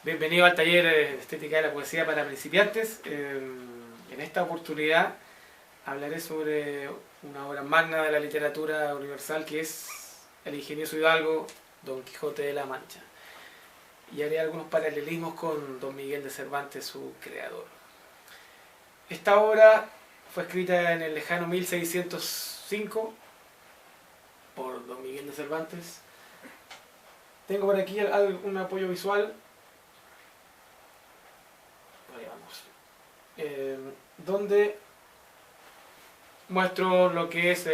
Bienvenido al taller de Estética de la Poesía para Principiantes. En esta oportunidad hablaré sobre una obra magna de la literatura universal que es El ingenioso Hidalgo, Don Quijote de la Mancha. Y haré algunos paralelismos con Don Miguel de Cervantes, su creador. Esta obra fue escrita en el lejano 1605 por Don Miguel de Cervantes. Tengo por aquí un apoyo visual. Ahí vamos. Donde muestro lo que es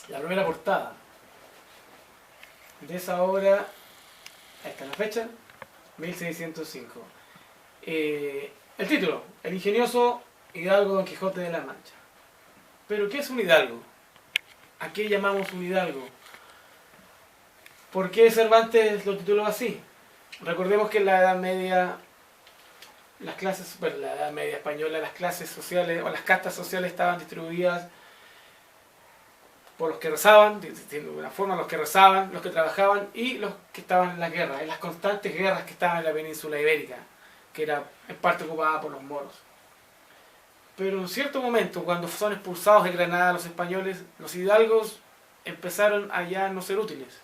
la primera portada de esa obra. Ahí está la fecha, 1605. El título, El ingenioso Hidalgo Don Quijote de la Mancha. Pero ¿qué es un hidalgo? ¿A qué llamamos un hidalgo? ¿Por qué Cervantes lo tituló así? Recordemos que en la Edad Media, la Edad Media española, las clases sociales o las castas sociales estaban distribuidas por los que rezaban, de una forma los que rezaban, los que trabajaban y los que estaban en la guerra, en las constantes guerras que estaban en la península ibérica, que era en parte ocupada por los moros. Pero en cierto momento, cuando son expulsados de Granada los españoles, los hidalgos empezaron a ya no ser útiles.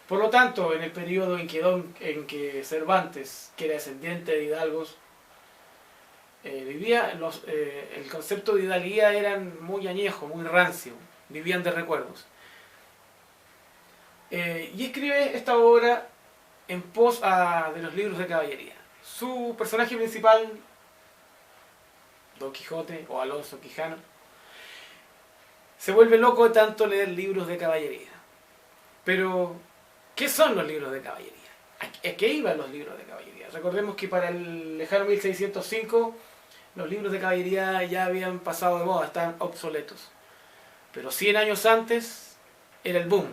Por lo tanto, en el periodo en que Cervantes, que era descendiente de hidalgos, vivía, el concepto de hidalguía era muy añejo, muy rancio, vivían de recuerdos. Y escribe esta obra en pos de los libros de caballería. Su personaje principal, Don Quijote o Alonso Quijano, se vuelve loco de tanto leer libros de caballería. Pero ¿qué son los libros de caballería? ¿A qué iban los libros de caballería? Recordemos que para el lejano 1605 los libros de caballería ya habían pasado de moda, estaban obsoletos. Pero 100 años antes era el boom.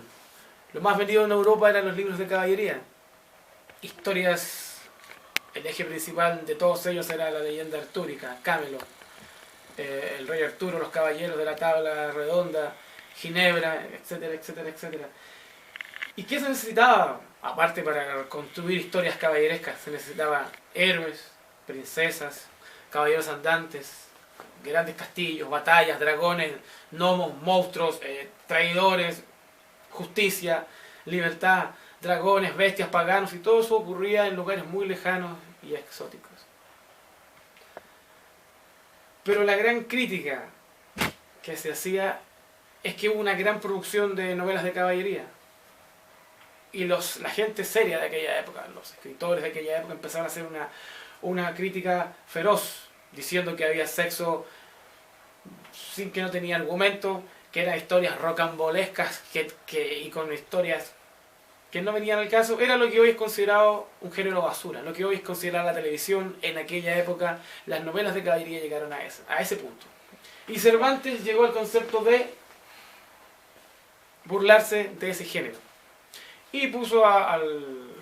Lo más vendido en Europa eran los libros de caballería. Historias, el eje principal de todos ellos era la leyenda artúrica, Camelot, el rey Arturo, los caballeros de la tabla redonda, Ginebra, etcétera, etcétera, etcétera. ¿Y qué se necesitaba? Aparte, para construir historias caballerescas, se necesitaba héroes, princesas, caballeros andantes, grandes castillos, batallas, dragones, gnomos, monstruos, traidores, justicia, libertad, dragones, bestias, paganos, y todo eso ocurría en lugares muy lejanos y exóticos. Pero la gran crítica que se hacía es que hubo una gran producción de novelas de caballería. Y la gente seria de aquella época, los escritores de aquella época, empezaron a hacer una crítica feroz, diciendo que había sexo sin que no tenía argumento, que eran historias rocambolescas y con historias que no venían al caso. Era lo que hoy es considerado un género basura, lo que hoy es considerada la televisión. En aquella época las novelas de caballería llegaron a ese punto. Y Cervantes llegó al concepto de burlarse de ese género. Y puso al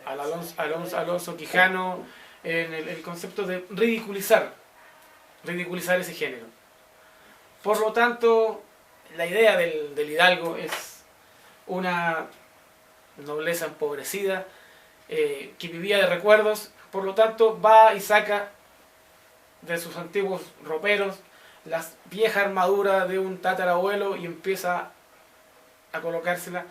Alonso Quijano en el concepto de ridiculizar ese género. Por lo tanto, la idea del hidalgo es una nobleza empobrecida que vivía de recuerdos. Por lo tanto, va y saca de sus antiguos roperos la vieja armadura de un tatarabuelo y empieza a colocársela,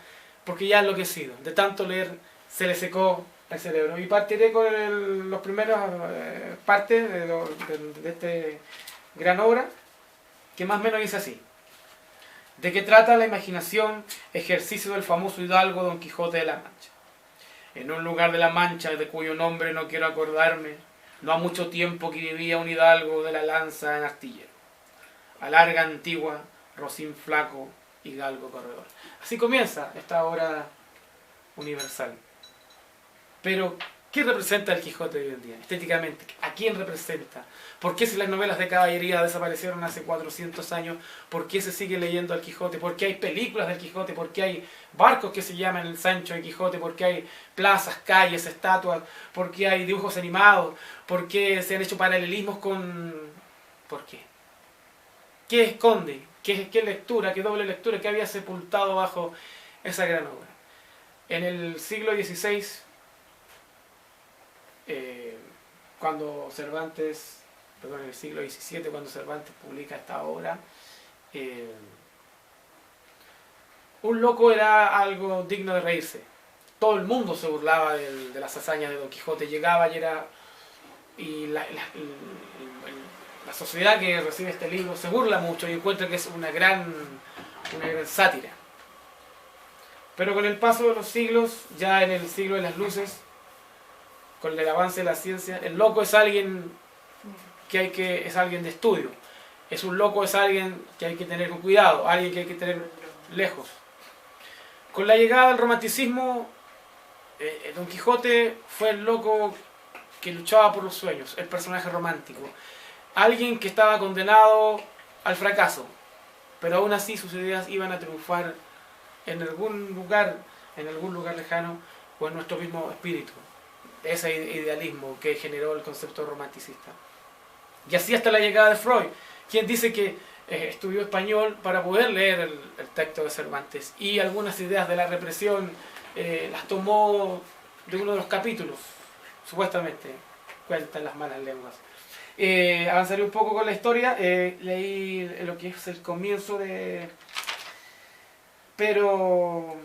porque ya ha enloquecido. De tanto leer se le secó el cerebro. Y partiré con los primeros partes de este gran obra, que más o menos dice así. ¿De qué trata la imaginación? Ejercicio del famoso hidalgo Don Quijote de la Mancha. En un lugar de la Mancha, de cuyo nombre no quiero acordarme, no ha mucho tiempo que vivía un hidalgo de la lanza en artillero. A larga antigua, rocín flaco y galgo corredor. Así comienza esta obra universal. Pero, ¿qué representa el Quijote de hoy en día? Estéticamente, ¿a quién representa? ¿Por qué si las novelas de caballería desaparecieron hace 400 años? ¿Por qué se sigue leyendo al Quijote? ¿Por qué hay películas del Quijote? ¿Por qué hay barcos que se llaman el Sancho de Quijote? ¿Por qué hay plazas, calles, estatuas? ¿Por qué hay dibujos animados? ¿Por qué se han hecho paralelismos con...? ¿Por qué? ¿Qué esconde? ¿Qué lectura? ¿Qué doble lectura? ¿Qué había sepultado bajo esa gran obra? En el siglo XVI Cuando Cervantes, perdón, en el siglo XVII, cuando Cervantes publica esta obra, un loco era algo digno de reírse. Todo el mundo se burlaba de las hazañas de Don Quijote. Llegaba y era... Y la sociedad que recibe este libro se burla mucho y encuentra que es una gran sátira. Pero con el paso de los siglos, ya en el siglo de las luces, con el avance de la ciencia, el loco es alguien es alguien de estudio. Es un loco, es alguien que hay que tener con cuidado, alguien que hay que tener lejos. Con la llegada del romanticismo, Don Quijote fue el loco que luchaba por los sueños, el personaje romántico. Alguien que estaba condenado al fracaso, pero aún así sus ideas iban a triunfar en algún lugar lejano, o en nuestro mismo espíritu. Ese idealismo que generó el concepto romanticista. Y así hasta la llegada de Freud, quien dice que estudió español para poder leer el texto de Cervantes, y algunas ideas de la represión las tomó de uno de los capítulos, supuestamente, cuentan las malas lenguas. Avanzaré un poco con la historia. Leí lo que es el comienzo de... Pero...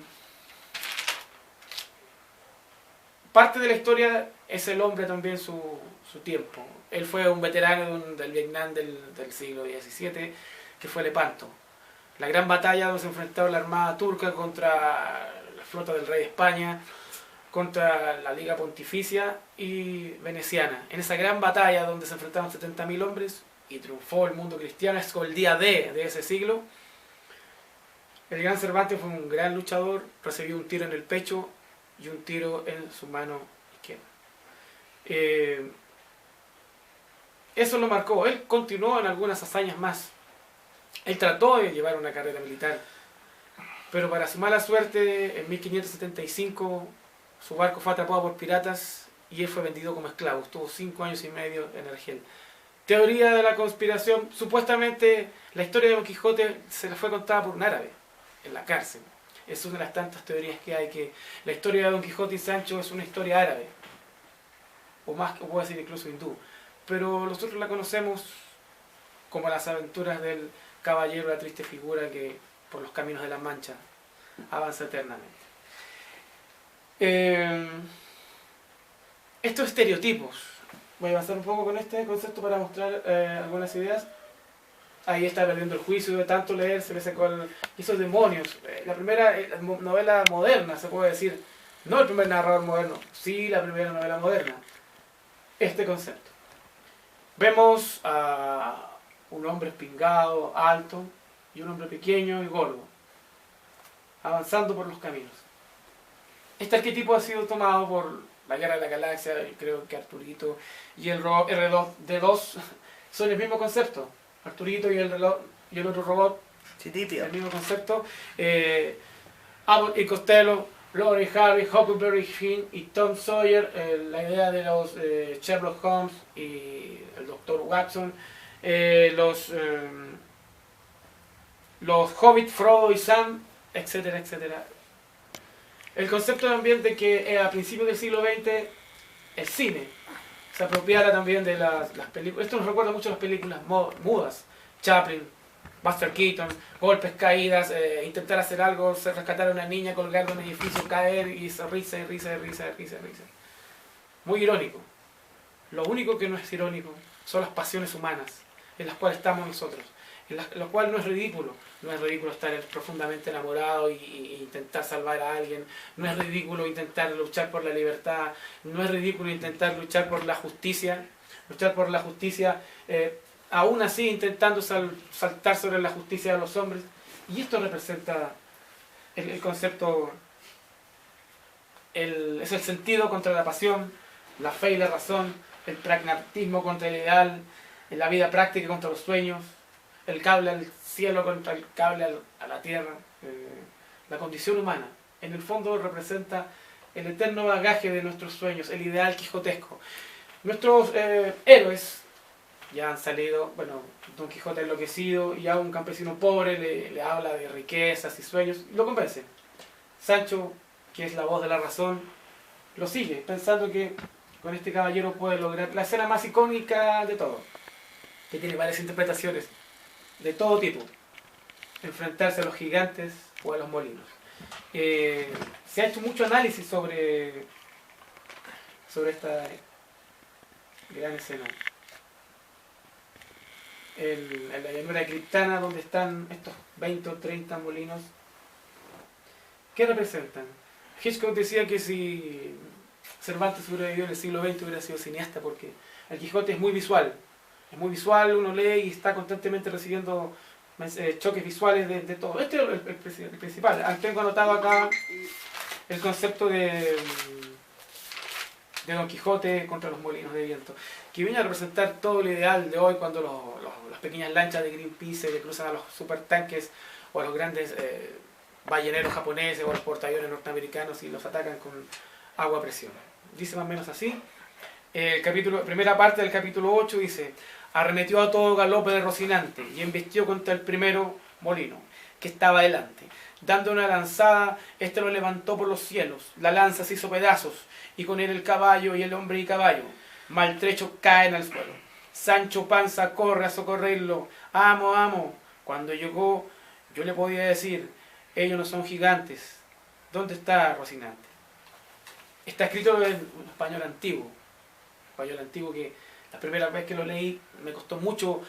parte de la historia es el hombre también su tiempo. Él fue un veterano del Vietnam del siglo XVII, que fue Lepanto. La gran batalla donde se enfrentaba la armada turca contra la flota del rey de España, contra la Liga Pontificia y Veneciana. En esa gran batalla donde se enfrentaron 70.000 hombres y triunfó el mundo cristiano, es el día D de ese siglo. El gran Cervantes fue un gran luchador, recibió un tiro en el pecho y un tiro en su mano izquierda. Eso lo marcó. Él continuó en algunas hazañas más. Él trató de llevar una carrera militar, pero para su mala suerte, en 1575, su barco fue atrapado por piratas y él fue vendido como esclavo. Estuvo 5 años y medio en Argel. Teoría de la conspiración. Supuestamente la historia de Don Quijote se le fue contada por un árabe en la cárcel. Es una de las tantas teorías que hay, que la historia de Don Quijote y Sancho es una historia árabe, o más, o puedo decir incluso hindú, pero nosotros la conocemos como las aventuras del caballero, la triste figura que por los caminos de la Mancha avanza eternamente. Estos estereotipos, voy a avanzar un poco con este concepto para mostrar algunas ideas. Ahí está perdiendo el juicio de tanto leer, se le sacó esos demonios. La primera novela moderna, se puede decir, no el primer narrador moderno, sí la primera novela moderna. Este concepto. Vemos a un hombre espingado, alto, y un hombre pequeño y gordo, avanzando por los caminos. Este arquetipo ha sido tomado por la Guerra de la Galaxia, y creo que Arturito y el R2D2 son el mismo concepto. Arturito y el otro robot, Citripio. el mismo concepto. Abbott y Costello, Lord y Harry, Huckleberry Finn y Tom Sawyer, la idea de los Sherlock Holmes y el Dr. Watson, los Hobbit, Frodo y Sam, etcétera, etcétera. El concepto también de que a principios del siglo XX el cine se apropiara también de las películas. Esto nos recuerda mucho a las películas mudas. Chaplin, Buster Keaton, golpes, caídas, intentar hacer algo, rescatar a una niña, colgar de un edificio, caer y risa y risa y risa y risa y risa. Muy irónico. Lo único que no es irónico son las pasiones humanas en las cuales estamos nosotros, lo cual no es ridículo. No es ridículo estar profundamente enamorado e intentar salvar a alguien. No es ridículo intentar luchar por la libertad. No es ridículo intentar luchar por la justicia. Luchar por la justicia, aún así intentando saltar sobre la justicia de los hombres. Y esto representa el concepto, es el sentido contra la pasión, la fe y la razón, el pragmatismo contra el ideal, la vida práctica contra los sueños, el cable al cielo contra el cable a la tierra, la condición humana. En el fondo representa el eterno bagaje de nuestros sueños, el ideal quijotesco. Nuestros héroes ya han salido, bueno, Don Quijote enloquecido, y a un campesino pobre le habla de riquezas y sueños, y lo convence. Sancho, que es la voz de la razón, lo sigue, pensando que con este caballero puede lograr la escena más icónica de todo, que tiene varias interpretaciones de todo tipo, enfrentarse a los gigantes o a los molinos. Se ha hecho mucho análisis sobre esta gran escena. En la llanura criptana, donde están estos 20 o 30 molinos, ¿qué representan? Hitchcock decía que si Cervantes hubiera vivido en el siglo XX hubiera sido cineasta, porque el Quijote es muy visual, uno lee y está constantemente recibiendo choques visuales de todo. Este es el principal. Tengo anotado acá el concepto de Don Quijote contra los molinos de viento, que viene a representar todo lo ideal de hoy, cuando las pequeñas lanchas de Greenpeace le cruzan a los supertanques o a los grandes balleneros japoneses o a los portaaviones norteamericanos y los atacan con agua a presión. Dice más o menos así. Primera parte del capítulo 8 dice: arremetió a todo galope de Rocinante y embestió contra el primero molino, que estaba delante. Dando una lanzada, este lo levantó por los cielos. La lanza se hizo pedazos, y con él el caballo y el hombre y caballo. Maltrecho caen al suelo. Sancho Panza corre a socorrerlo. Amo, amo. Cuando llegó, yo le podía decir: ellos no son gigantes. ¿Dónde está Rocinante? Está escrito en un español antiguo. Que la primera vez que lo leí me costó mucho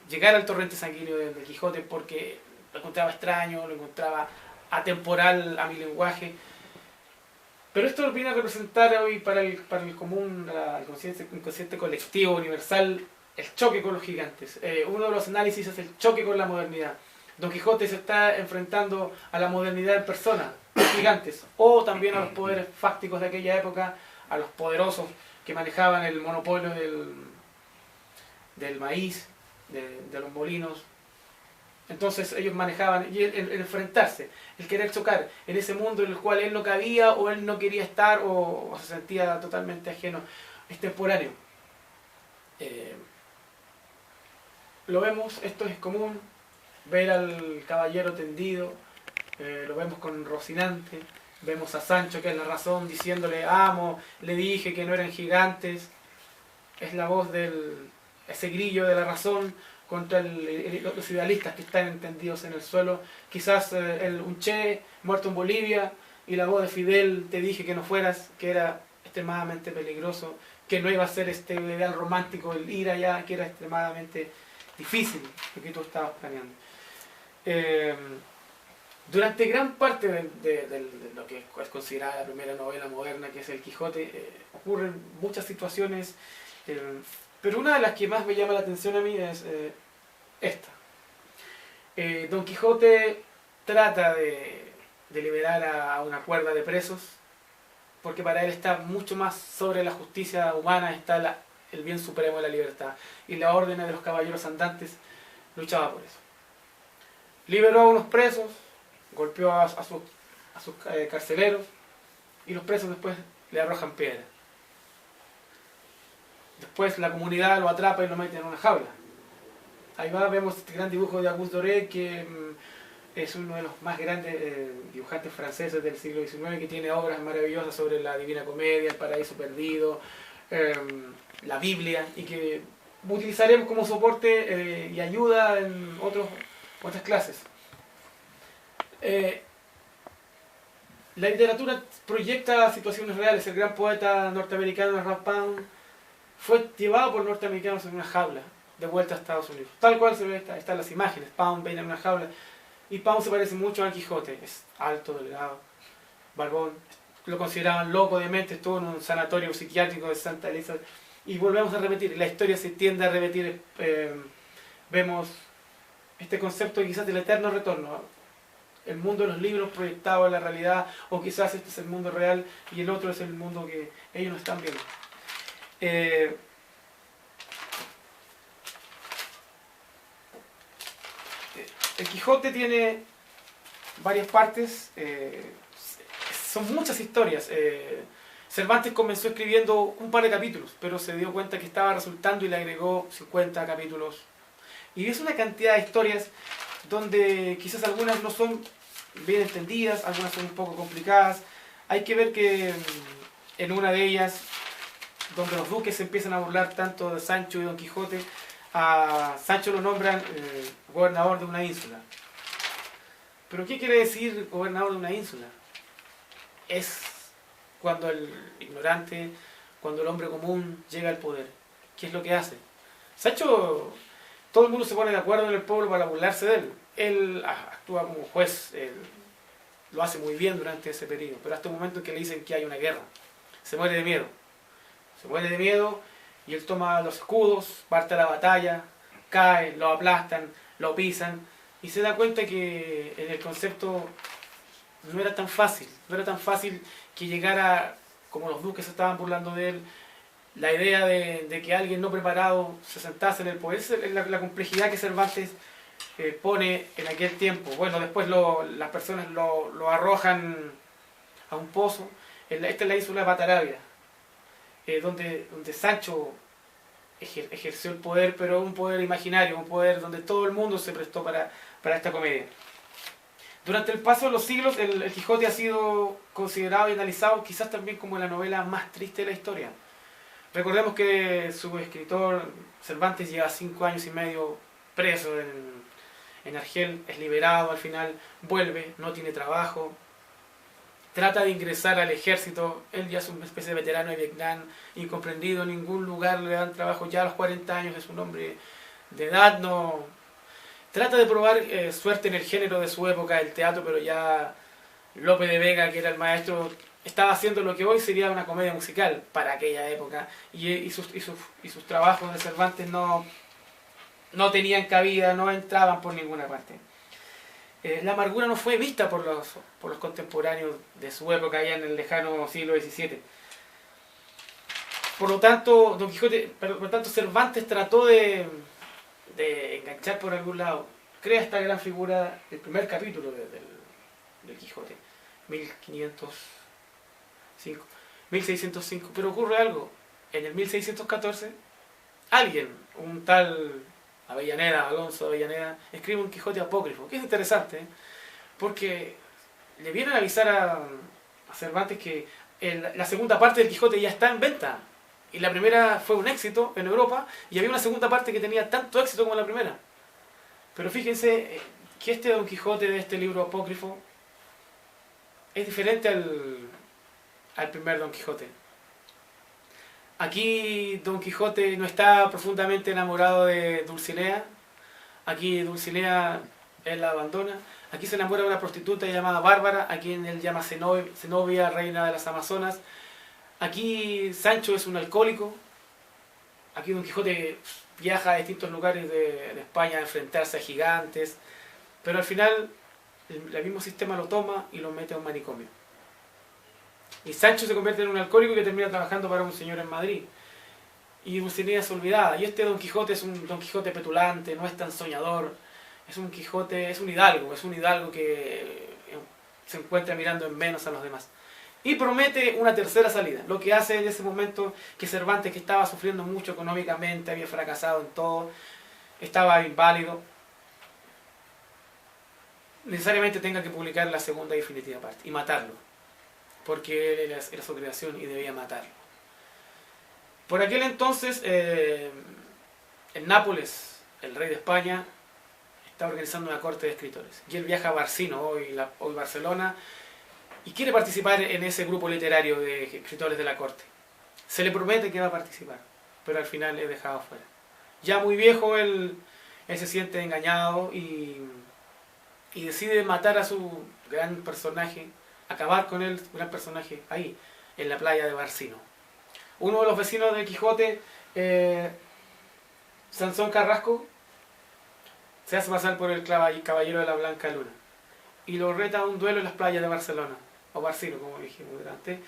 llegar al torrente sanguíneo de Quijote, porque lo encontraba extraño, lo encontraba atemporal a mi lenguaje. Pero esto viene a representar hoy para el común, el inconsciente colectivo, universal, el choque con los gigantes. Uno de los análisis es el choque con la modernidad. Don Quijote se está enfrentando a la modernidad en persona, los gigantes, o también a los poderes fácticos de aquella época, a los poderosos que manejaban el monopolio del maíz, de los molinos. Entonces ellos manejaban, y el enfrentarse, el querer chocar en ese mundo en el cual él no cabía, o él no quería estar, o se sentía totalmente ajeno, es temporáneo. Lo vemos, esto es común, ver al caballero tendido, lo vemos con Rocinante, vemos a Sancho, que es la razón, diciéndole: amo, le dije que no eran gigantes. Es la voz ese grillo de la razón contra los idealistas que están entendidos en el suelo. Quizás un Che muerto en Bolivia, y la voz de Fidel: te dije que no fueras, que era extremadamente peligroso, que no iba a ser este ideal romántico, el ir allá, que era extremadamente difícil lo que tú estabas planeando. Durante gran parte de lo que es considerada la primera novela moderna, que es el Quijote, ocurren muchas situaciones, pero una de las que más me llama la atención a mí es esta. Don Quijote trata de liberar a una cuerda de presos, porque para él está mucho más sobre la justicia humana, está el bien supremo de la libertad, y la orden de los caballeros andantes luchaba por eso. Liberó a unos presos, golpeó a sus carceleros, y los presos después le arrojan piedras. Después la comunidad lo atrapa y lo mete en una jaula. Ahí vemos este gran dibujo de Auguste Doré, que es uno de los más grandes dibujantes franceses del siglo XIX, que tiene obras maravillosas sobre la Divina Comedia, el Paraíso Perdido, la Biblia, y que utilizaremos como soporte y ayuda en otras clases. La literatura proyecta situaciones reales. El gran poeta norteamericano Ralph Pound fue llevado por norteamericanos en una jaula de vuelta a Estados Unidos. Tal cual se ve, están las imágenes. Pound viene en una jaula, y Pound se parece mucho a Quijote. Es alto, delgado, barbón. Lo consideraban loco de mente. Estuvo en un sanatorio psiquiátrico de Santa Elizabeth. Y volvemos a repetir, la historia se tiende a repetir. Vemos este concepto quizás del eterno retorno, el mundo de los libros proyectado en la realidad, o quizás este es el mundo real y el otro es el mundo que ellos no están viendo. El Quijote tiene varias partes, son muchas historias. Cervantes comenzó escribiendo un par de capítulos, pero se dio cuenta que estaba resultando y le agregó 50 capítulos. Y es una cantidad de historias donde quizás algunas no son bien entendidas, algunas son un poco complicadas. Hay que ver que en una de ellas donde los duques se empiezan a burlar tanto de Sancho y Don Quijote. A Sancho lo nombran gobernador de una ínsula. ¿Pero qué quiere decir gobernador de una ínsula? Es cuando el ignorante, cuando el hombre común llega al poder. ¿Qué es lo que hace? Sancho, todo el mundo se pone de acuerdo en el pueblo para burlarse de él. Él actúa como juez, lo hace muy bien durante ese periodo, pero hasta el momento en que le dicen que hay una guerra. Se muere de miedo. Se muere de miedo y él toma los escudos, parte a la batalla, cae, lo aplastan, lo pisan y se da cuenta que en el concepto no era tan fácil. No era tan fácil que llegara, como los duques se estaban burlando de él, la idea de que alguien no preparado se sentase en el poder. Esa es la complejidad que Cervantes pone en aquel tiempo. Bueno, después las personas lo arrojan a un pozo. Esta es la ínsula de Patarabia, donde Sancho ejerció el poder, pero un poder imaginario, un poder donde todo el mundo se prestó para esta comedia. Durante el paso de los siglos, el Quijote ha sido considerado y analizado quizás también como la novela más triste de la historia. Recordemos que su escritor Cervantes lleva 5 años y medio preso en Argel, es liberado al final, vuelve, no tiene trabajo, trata de ingresar al ejército, él ya es una especie de veterano de Vietnam, incomprendido, en ningún lugar le dan trabajo, ya a los 40 años es un hombre de edad, no... Trata de probar suerte en el género de su época, el teatro, pero ya Lope de Vega, que era el maestro, estaba haciendo lo que hoy sería una comedia musical para aquella época, y sus trabajos de Cervantes no tenían cabida, no entraban por ninguna parte. La amargura no fue vista por los contemporáneos de su época, allá en el lejano siglo XVII. Por lo tanto, Cervantes trató de enganchar por algún lado. Crea esta gran figura, el primer capítulo del Quijote, 1605. Pero ocurre algo. En el 1614, alguien, un tal Alonso de Avellaneda, escribe un Quijote apócrifo, que es interesante, porque le vienen a avisar a Cervantes que la segunda parte del Quijote ya está en venta. Y la primera fue un éxito en Europa, y había una segunda parte que tenía tanto éxito como la primera. Pero fíjense que este Don Quijote de este libro apócrifo es diferente al primer Don Quijote. Aquí Don Quijote no está profundamente enamorado de Dulcinea. Aquí Dulcinea él la abandona. Aquí se enamora de una prostituta llamada Bárbara, a quien él llama Zenobia, reina de las Amazonas. Aquí Sancho es un alcohólico. Aquí Don Quijote viaja a distintos lugares de España a enfrentarse a gigantes. Pero al final el mismo sistema lo toma y lo mete a un manicomio. Y Sancho se convierte en un alcohólico que termina trabajando para un señor en Madrid. Y Dulcinea es olvidada. Y este Don Quijote es un Don Quijote petulante, no es tan soñador. Es un Quijote, es un hidalgo que se encuentra mirando en menos a los demás. Y promete una tercera salida. Lo que hace en ese momento que Cervantes, que estaba sufriendo mucho económicamente, había fracasado en todo, estaba inválido, necesariamente tenga que publicar la segunda y definitiva parte y matarlo, porque él era su creación y debía matarlo. Por aquel entonces, en Nápoles, el rey de España está organizando una corte de escritores y él viaja a Barcino, hoy Barcelona, y quiere participar en ese grupo literario de escritores de la corte. Se le promete que va a participar, pero al final es dejado fuera. Ya muy viejo, él se siente engañado y decide matar a su gran personaje, acabar con el gran personaje ahí, en la playa de Barcino. Uno de los vecinos de Quijote, Sansón Carrasco, se hace pasar por el caballero de la Blanca Luna y lo reta a un duelo en las playas de Barcelona, o Barcino, como dijimos antes,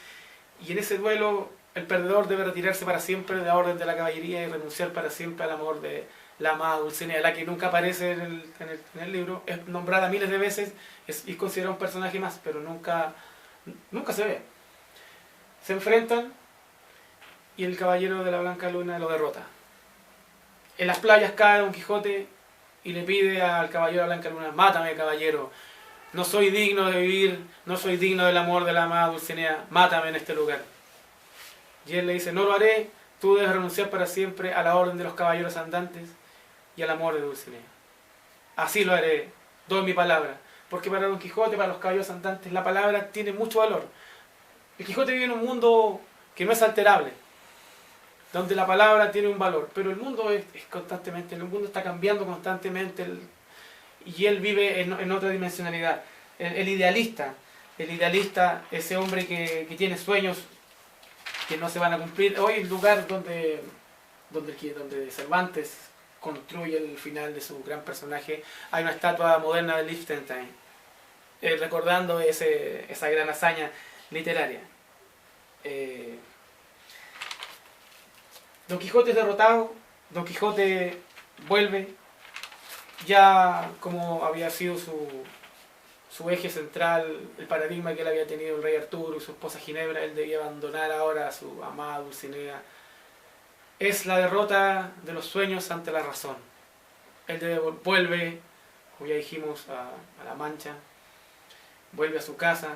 y en ese duelo el perdedor debe retirarse para siempre de la orden de la caballería y renunciar para siempre al amor de la amada Dulcinea, la que nunca aparece en el libro, es nombrada miles de veces, es considerada un personaje más, pero nunca se ve. Se enfrentan y el caballero de la Blanca Luna lo derrota. En las playas cae Don Quijote y le pide al caballero de la Blanca Luna: mátame, caballero, no soy digno de vivir, no soy digno del amor de la amada Dulcinea, mátame en este lugar. Y él le dice, no lo haré, tú debes renunciar para siempre a la orden de los caballeros andantes y al amor de Dulcinea. Así lo haré, doy mi palabra. Porque para Don Quijote, para los caballeros andantes, la palabra tiene mucho valor. El Quijote vive en un mundo que no es alterable, donde la palabra tiene un valor, pero el mundo es constantemente, el mundo está cambiando constantemente, y él vive en otra dimensionalidad. El idealista, ese hombre que tiene sueños que no se van a cumplir. Hoy el lugar donde Cervantes construye el final de su gran personaje, hay una estatua moderna de Liechtenstein, recordando esa gran hazaña literaria. Don Quijote es derrotado, Don Quijote vuelve, ya como había sido su eje central, el paradigma que él había tenido el rey Arturo y su esposa Ginebra, él debía abandonar ahora a su amada Dulcinea. Es la derrota de los sueños ante la razón. Él vuelve, como ya dijimos, a La Mancha, vuelve a su casa,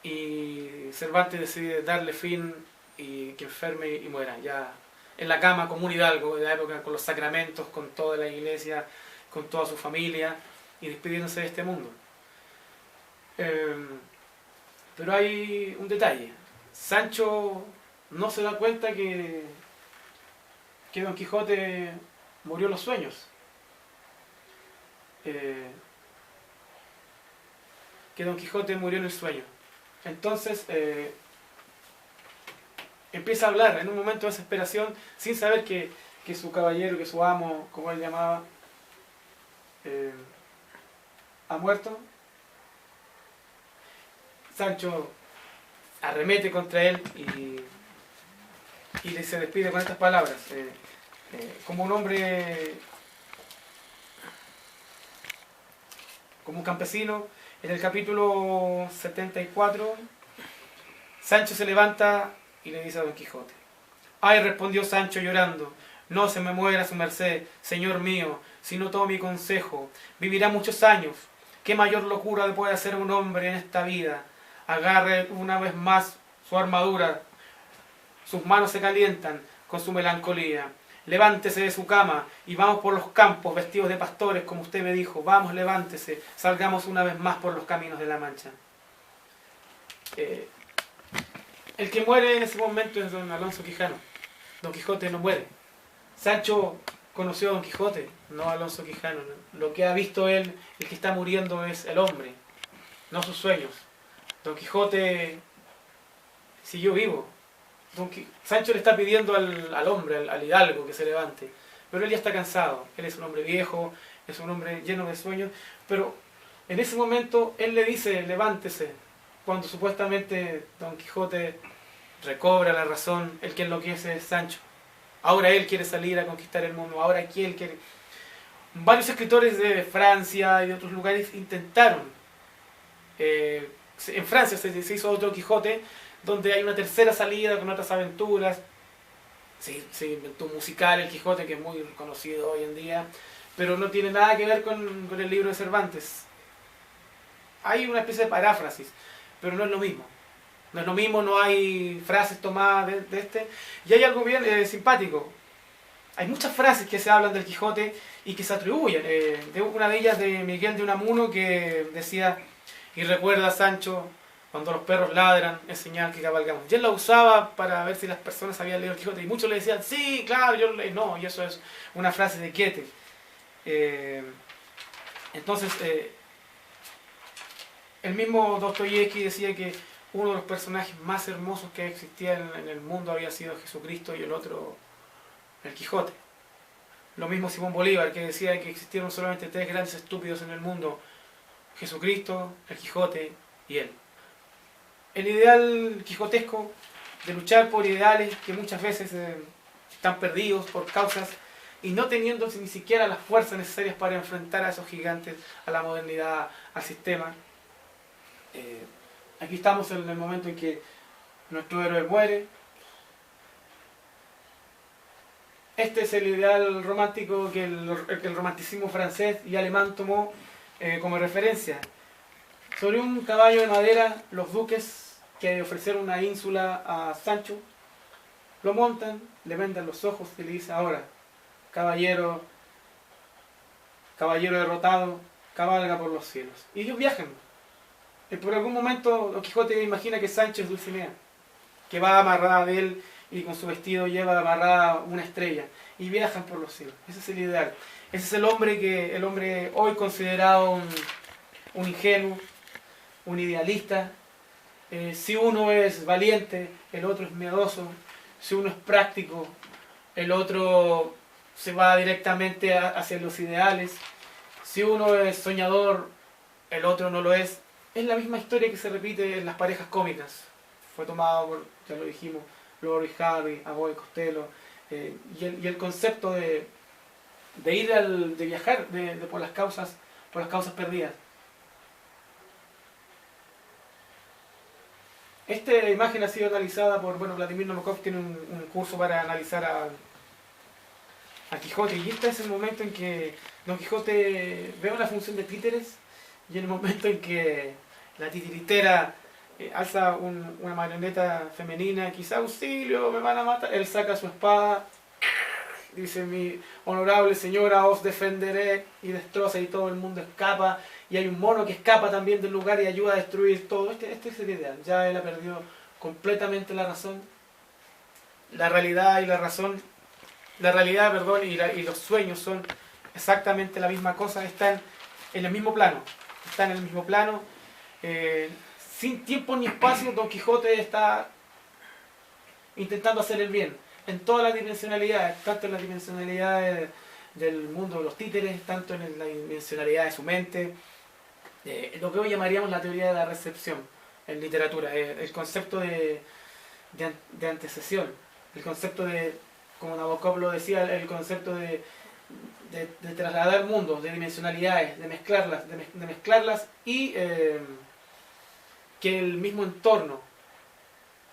y Cervantes decide darle fin y que enferme y muera, ya en la cama como un hidalgo de la época, con los sacramentos, con toda la iglesia, con toda su familia, y despidiéndose de este mundo. Pero hay un detalle. Sancho no se da cuenta que Don Quijote murió en los sueños. Que Don Quijote murió en el sueño. Entonces empieza a hablar en un momento de desesperación, sin saber que su caballero, que su amo, como él llamaba, ha muerto. Sancho arremete contra él y se despide con estas palabras. Como un hombre, como un campesino, en el capítulo 74, Sancho se levanta y le dice a Don Quijote: ay, respondió Sancho llorando, no se me muera su merced, señor mío, si no tomo mi consejo, vivirá muchos años. ¿Qué mayor locura puede hacer un hombre en esta vida? Agarre una vez más su armadura, sus manos se calientan con su melancolía. Levántese de su cama y vamos por los campos vestidos de pastores, como usted me dijo. Vamos, levántese, salgamos una vez más por los caminos de la Mancha. El que muere en ese momento es don Alonso Quijano. Don Quijote no muere. Sancho conoció a Don Quijote, no a Alonso Quijano. Lo que ha visto él, el que está muriendo, es el hombre, no sus sueños. Don Quijote siguió vivo. Sancho le está pidiendo al hombre, al hidalgo, que se levante, pero él ya está cansado. Él es un hombre viejo, es un hombre lleno de sueños, pero en ese momento él le dice: levántese, cuando supuestamente Don Quijote recobra la razón. El que enloquece es Sancho. Ahora él quiere salir a conquistar el mundo, ahora aquí él quiere. Varios escritores de Francia y de otros lugares intentaron. En Francia se hizo otro Quijote, donde hay una tercera salida con otras aventuras. Se inventó un musical, El Quijote, que es muy conocido hoy en día, pero no tiene nada que ver con el libro de Cervantes. Hay una especie de paráfrasis, pero no es lo mismo. No es lo mismo, no hay frases tomadas de este. Y hay algo bien simpático. Hay muchas frases que se hablan del Quijote y que se atribuyen. Una de ellas de Miguel de Unamuno, que decía: y recuerda, Sancho, cuando los perros ladran, es señal que cabalgamos. Y él la usaba para ver si las personas habían leído el Quijote, y muchos le decían: sí, claro, yo lo leí. No, y eso es una frase de Goethe. Entonces, el mismo Dostoyevsky decía que uno de los personajes más hermosos que existía en el mundo había sido Jesucristo, y el otro el Quijote. Lo mismo Simón Bolívar, que decía que existieron solamente tres grandes estúpidos en el mundo: Jesucristo, el Quijote y él. El ideal quijotesco de luchar por ideales que muchas veces están perdidos por causas y no teniendo ni siquiera las fuerzas necesarias para enfrentar a esos gigantes, a la modernidad, al sistema. Aquí estamos en el momento en que nuestro héroe muere. Este es el ideal romántico que el romanticismo francés y alemán tomó como referencia. Sobre un caballo de madera, los duques que ofrecer una ínsula a Sancho, lo montan, le vendan los ojos y le dice: ahora, caballero derrotado, cabalga por los cielos. Y ellos viajan. Y por algún momento Don Quijote imagina que Sancho es Dulcinea, que va amarrada de él y con su vestido lleva amarrada una estrella. Y viajan por los cielos. Ese es el ideal. Ese es el hombre hoy considerado un ingenuo, un idealista. Si uno es valiente, el otro es miedoso. Si uno es práctico, el otro se va directamente hacia los ideales. Si uno es soñador, el otro no lo es. Es la misma historia que se repite en las parejas cómicas. Fue tomado por, ya lo dijimos, Lord y Harry, Abbott y Costello. Y el concepto de viajar por las causas perdidas. Esta imagen ha sido analizada por, Vladimir Nabokov tiene un curso para analizar a Quijote, y este es el momento en que Don Quijote ve una función de títeres, y en el momento en que la titiritera alza una marioneta femenina, quizá auxilio, me van a matar, él saca su espada, dice: mi honorable señora, os defenderé, y destroza, y todo el mundo escapa, y hay un mono que escapa también del lugar y ayuda a destruir todo. Este es el ideal. Ya él ha perdido completamente la razón, la realidad y la razón, la realidad, perdón, y los sueños son exactamente la misma cosa, están en el mismo plano, sin tiempo ni espacio. Don Quijote está intentando hacer el bien en todas las dimensionalidades, tanto en las dimensionalidades del mundo de los títeres, tanto en la dimensionalidad de su mente, lo que hoy llamaríamos la teoría de la recepción en literatura, el concepto de antecesión, el concepto de, como Nabokov lo decía, el concepto de trasladar mundos, de dimensionalidades, de mezclarlas y que el mismo entorno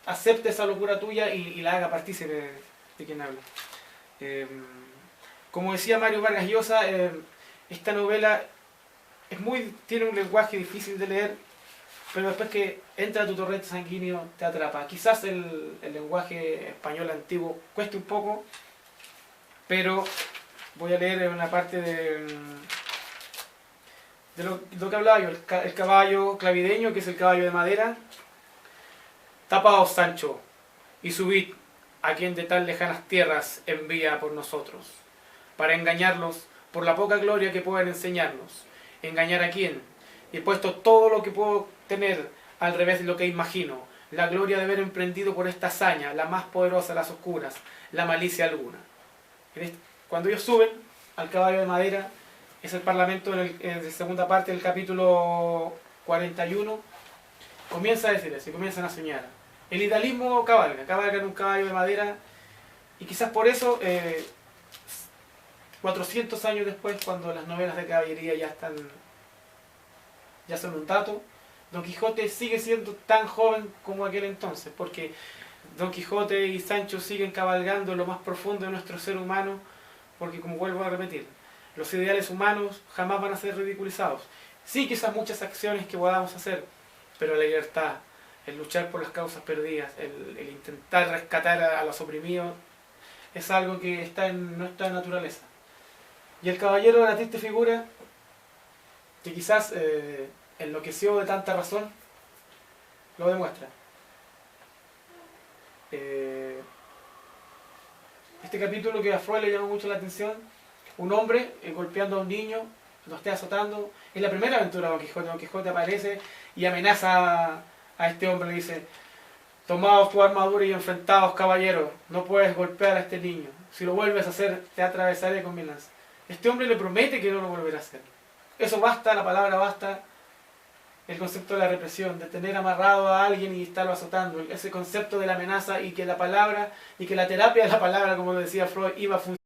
acepte esa locura tuya y la haga partícipe de quien habla. Como decía Mario Vargas Llosa, esta novela tiene un lenguaje difícil de leer, pero después que entra a tu torrente sanguíneo te atrapa. Quizás el lenguaje español antiguo cueste un poco, pero voy a leer una parte de lo que hablaba yo, el caballo clavideño, que es el caballo de madera. Tapaos, Sancho, y subid a quien de tan lejanas tierras envía por nosotros, para engañarlos por la poca gloria que pueden enseñarnos. ¿Engañar a quién? Y puesto todo lo que puedo tener al revés de lo que imagino, la gloria de haber emprendido por esta hazaña, la más poderosa de las oscuras, la malicia alguna. Cuando ellos suben al caballo de madera, es el Parlamento en la segunda parte del capítulo 41, comienza a decir eso, y comienzan a soñar. El idealismo cabalga en un caballo de madera, y quizás por eso 400 años después, cuando las novelas de caballería ya son un dato, Don Quijote sigue siendo tan joven como aquel entonces, porque Don Quijote y Sancho siguen cabalgando en lo más profundo de nuestro ser humano, porque, como vuelvo a repetir, los ideales humanos jamás van a ser ridiculizados. Sí, quizás muchas acciones que podamos hacer, pero la libertad, el luchar por las causas perdidas, el intentar rescatar a los oprimidos, es algo que está en nuestra naturaleza. Y el caballero de la triste figura, que quizás enloqueció de tanta razón, lo demuestra. Este capítulo que a Freud le llamó mucho la atención, un hombre golpeando a un niño, lo esté azotando, es la primera aventura de Don Quijote. Don Quijote aparece y amenaza a este hombre, le dice: tomaos tu armadura y enfrentaos, caballeros, no puedes golpear a este niño, si lo vuelves a hacer te atravesaré con mi lanza. Este hombre le promete que no lo volverá a hacer. Eso basta, la palabra basta, el concepto de la represión, de tener amarrado a alguien y estarlo azotando, ese concepto de la amenaza, y que la palabra, y que la terapia de la palabra, como decía Freud, iba a funcionar.